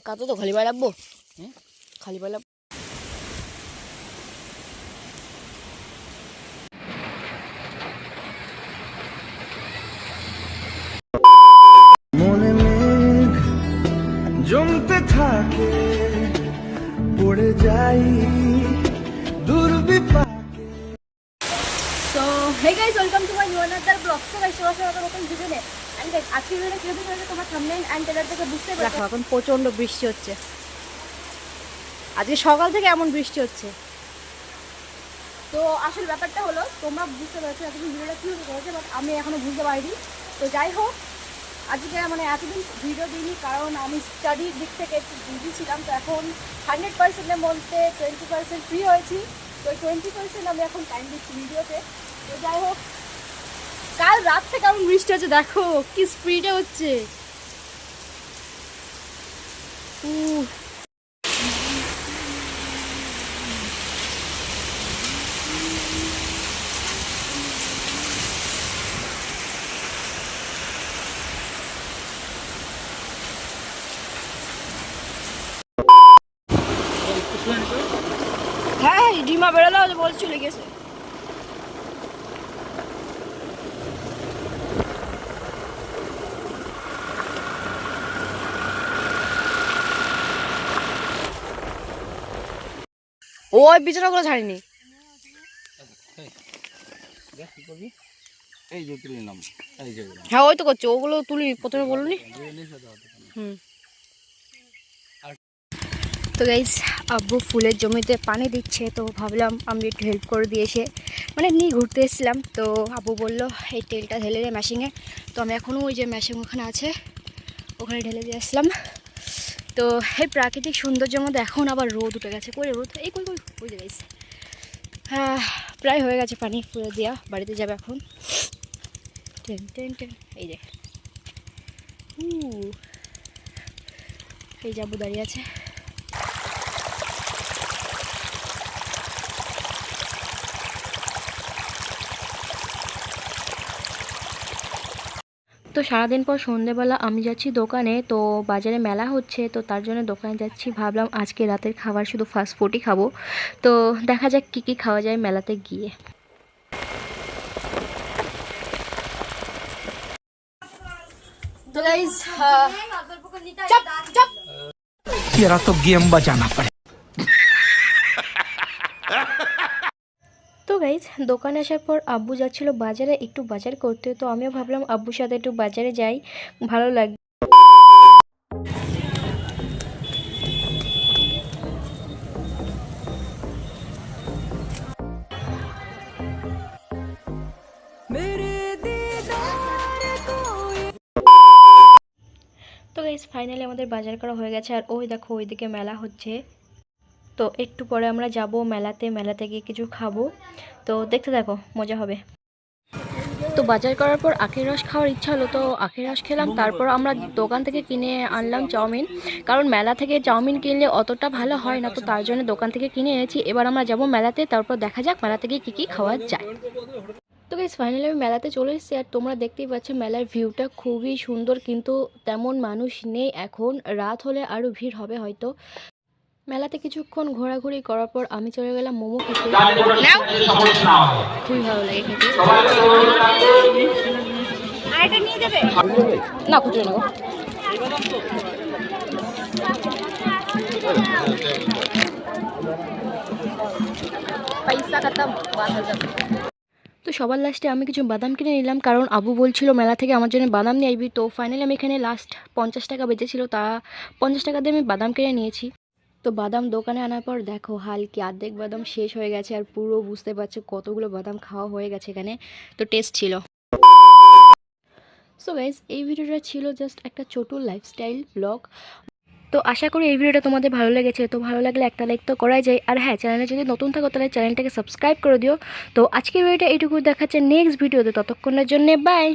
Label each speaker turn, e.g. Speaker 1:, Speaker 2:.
Speaker 1: কাতো তো খালি পায়ে লাগবো, খালি পায়ে লাগবো।
Speaker 2: মনে মেঘ জমতে থাকে, পড়ে যাই দুর্বিপাকে।
Speaker 1: So hey guys, welcome to my new another blog. So guys, সবার নতুন ভিডিওতে এন্ড গাইস, আজকে ভিডিওটা কিরকম হয়েছে তোমার থাম্বনেল এন্ড ট্রেলার থেকে বুঝতে পারছো। দেখো এখন প্রচন্ড বৃষ্টি হচ্ছে, আজকে সকাল থেকে এমন বৃষ্টি হচ্ছে। তো আসল ব্যাপারটা হলো, তোমরা বুঝতে পারছো এতদিন ভিডিওটা কীভাবে করেছে, বাট আমি এখনও বুঝতে পারিনি। তো যাই হোক, আজকে মানে এতদিন ভিডিও দিইনি কারণ আমি স্টাডির দিক থেকে একটু বিজি ছিলাম। তো এখন 100%-এর মধ্যে 20% ফ্রি হয়েছি। তো ওই 20% আমি এখন টাইম দিচ্ছি ভিডিওতে। তো যাই হোক, কাল রাত থেকে কেমন বৃষ্টি হচ্ছে দেখো, কি স্পিডে হচ্ছে। হ্যাঁ, ডিমা বেরোলো, বল চলে গেছে। ওই বিছানাগুলো ছাড়িনি। হ্যাঁ, ওই তো করছে, ওগুলো তুলি প্রথমে বলুনি। তো গাইস, আব্বু ফুলের জমিতে পানি দিচ্ছে, তো ভাবলাম আমি একটু হেল্প করে দিয়ে এসে, মানে নিয়ে ঘুরতে এসেছিলাম। তো আব্বু বললো এই তেলটা ঢেলে দে মেশিনে। তো আমি এখনও ওই যে মেশিন ওখানে আছে, ওখানে ঢেলে দিয়ে আসলাম। তো এই প্রাকৃতিক সৌন্দর্যের মধ্যে এখন আবার রোদ উঠে গেছে। কই রোদ, এই কই কই ওই যে গাইস, হ্যাঁ প্রায় হয়ে গেছে পানি ফুলে দেওয়া। বাড়িতে যাবে এখন। টেন টেন টেন, এই যে এই যে আব্বু দাঁড়িয়ে আছে। তো সারাদিন পর সন্ধেবেলা আমি যাচ্ছি দোকানে। তো বাজারে মেলা হচ্ছে, তো তার জন্য দোকানে যাচ্ছি। ভাবলাম আজকে রাতের খাবার শুধু ফাস্ট ফুডই খাবো। তো দেখা যাক কী কী খাওয়া যায় মেলাতে গিয়ে। তো গাইস,
Speaker 2: तेरा तो गेम बजाना पड़े।
Speaker 1: তো গাইজ, দোকানে আসার পর আব্বু যাচ্ছিল বাজারে একটু বাজার করতে। তো আমিও ভাবলাম আব্বুর সাথে একটু বাজারে যাই, ভালো লাগবে। তো গাইজ, ফাইনালি আমাদের বাজার করা হয়ে গেছে। আর ওই দেখো, ওইদিকে মেলা হচ্ছে। তো একটু পরে আমরা যাব মেলাতে গিয়ে কিছু খাবো। তো দেখতে দেখো, মজা হবে। তো বাজার করার পর আখের রস খাওয়ার ইচ্ছা হলো, তো আখের রস খেলাম। তারপর আমরা দোকান থেকে কিনে আনলাম চাউমিন, কারণ মেলা থেকে চাউমিন কিনলে অতটা ভালো হয় না। তো তার জন্য দোকান থেকে কিনে এনেছি। এবার আমরা যাব মেলাতে, তারপর দেখা যাক মেলা থেকে কী কী খাওয়া যায়। তো গাইস, ফাইনালি আমি মেলাতে চলে এসেছি। আর তোমরা দেখতেই পাচ্ছ মেলার ভিউটা খুবই সুন্দর, কিন্তু তেমন মানুষ নেই এখন। রাত হলে আরও ভিড় হবে হয়তো। মেলাতে কিছুক্ষণ ঘোরাঘুরি করার পর আমি চলে গেলাম মোমো খেতে। খুবই ভালো লাগে খেতে। না খুঁজে নেব। পয়সা খতম, বাদ হয়ে যাবে। তো সবার লাস্টে আমি কিছু বাদাম কিনে নিলাম, কারণ আবু বলছিল মেলা থেকে আমার জন্য বাদাম নিয়ে আসবি। তো ফাইনালি আমি এখানে লাস্ট 50 টাকা বেঁচেছিল, তা 50 টাকা দিয়ে আমি বাদাম কিনে নিয়েছি। তো বাদাম দোকানে আনার পর দেখো, হালকি অর্ধেক বাদাম শেষ হয়ে গেছে। আর পুরো বুঝতে পারছো কতগুলো বাদাম খাওয়া হয়ে গেছে এখানে। তো টেস্ট ছিল। সো গাইজ, এই ভিডিওটা ছিল জাস্ট একটা ছোট লাইফস্টাইল ব্লগ। তো আশা করি এই ভিডিওটা তোমাদের ভালো লেগেছে। তো ভালো লাগলে একটা লাইক তো করাই যায়। আর হ্যাঁ, চ্যানেলে যদি নতুন থাকো তাহলে চ্যানেলটাকে সাবস্ক্রাইব করে দিও। তো আজকের ভিডিওটা এইটুকু, দেখাচ্ছে নেক্সট ভিডিওতে। ততক্ষণের জন্য বাই।